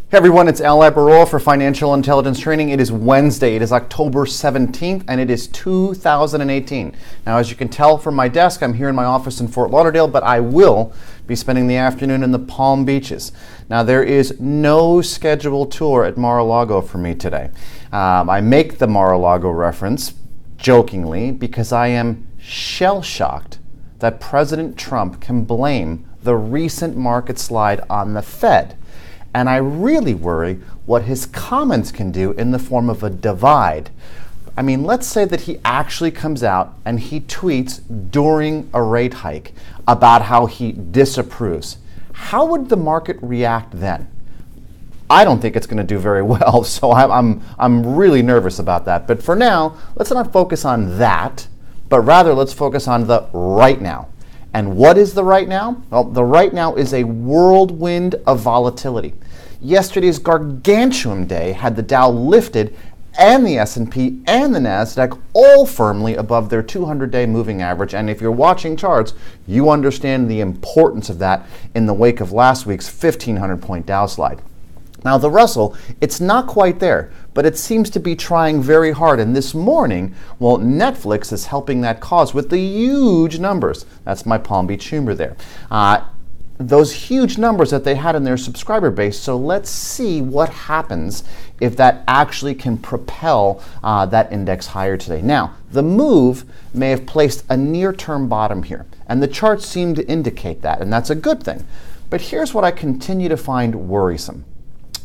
Hey everyone, it's Al Barola for Financial Intelligence Training. It is Wednesday, it is October 17th, and it is 2018. Now, as you can tell from my desk, I'm here in my office in Fort Lauderdale, but I will be spending the afternoon in the Palm Beaches. Now, there is no scheduled tour at Mar-a-Lago for me today. I make the Mar-a-Lago reference jokingly because I am shell-shocked that President Trump can blame the recent market slide on the Fed. And I really worry what his comments can do in the form of a divide. I mean, let's say that he actually comes out and he tweets during a rate hike about how he disapproves. How would the market react then? I don't think it's going to do very well, so I'm really nervous about that. But for now, let's not focus on that, but rather let's focus on the right now. And what is the right now? Well, the right now is a whirlwind of volatility. Yesterday's gargantuan day had the Dow lifted and the S&P and the Nasdaq all firmly above their 200-day moving average. And if you're watching charts, you understand the importance of that in the wake of last week's 1,500-point Dow slide. Now, the Russell, it's not quite there, but it seems to be trying very hard. And this morning, well, Netflix is helping that cause with the huge numbers. That's my Palm Beach humor there. Those huge numbers that they had in their subscriber base. So let's see what happens if that actually can propel that index higher today. Now, the move may have placed a near-term bottom here, and the charts seem to indicate that, and that's a good thing. But here's what I continue to find worrisome,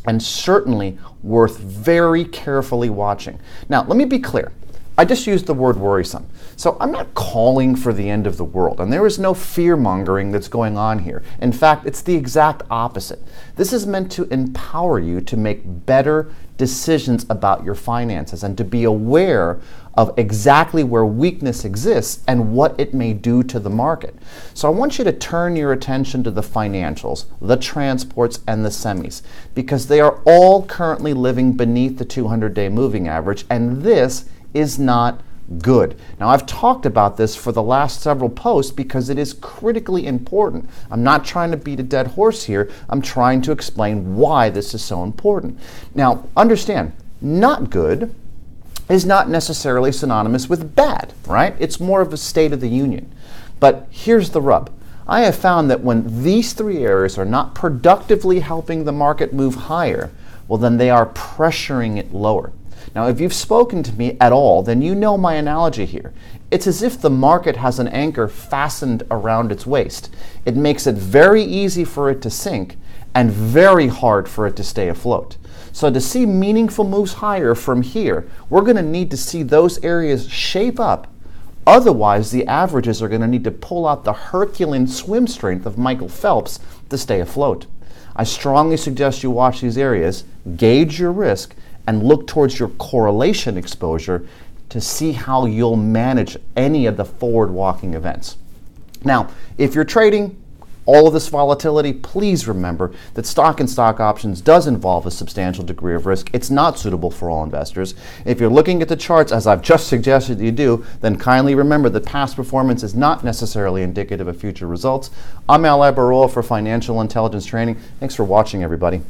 and certainly worth very carefully watching. Now, let me be clear. I just used the word worrisome. So I'm not calling for the end of the world, and there is no fear-mongering that's going on here. In fact, it's the exact opposite. This is meant to empower you to make better decisions about your finances and to be aware of exactly where weakness exists and what it may do to the market. So I want you to turn your attention to the financials, the transports, and the semis, because they are all currently living beneath the 200-day moving average, and this is not good. Now, I've talked about this for the last several posts because it is critically important. I'm not trying to beat a dead horse here. I'm trying to explain why this is so important. Now, understand, not good is not necessarily synonymous with bad, right? It's more of a state of the union. But here's the rub. I have found that when these three areas are not productively helping the market move higher, well, then they are pressuring it lower. Now, if you've spoken to me at all, then you know my analogy here. It's as if the market has an anchor fastened around its waist. It makes it very easy for it to sink and very hard for it to stay afloat. So to see meaningful moves higher from here, we're going to need to see those areas shape up. Otherwise, the averages are going to need to pull out the Herculean swim strength of Michael Phelps to stay afloat. I strongly suggest you watch these areas, gauge your risk, and look towards your correlation exposure to see how you'll manage any of the forward-walking events. Now, if you're trading all of this volatility, please remember that stock and stock options does involve a substantial degree of risk. It's not suitable for all investors. If you're looking at the charts, as I've just suggested you do, then kindly remember that past performance is not necessarily indicative of future results. I'm Al Barola for Financial Intelligence Training. Thanks for watching, everybody.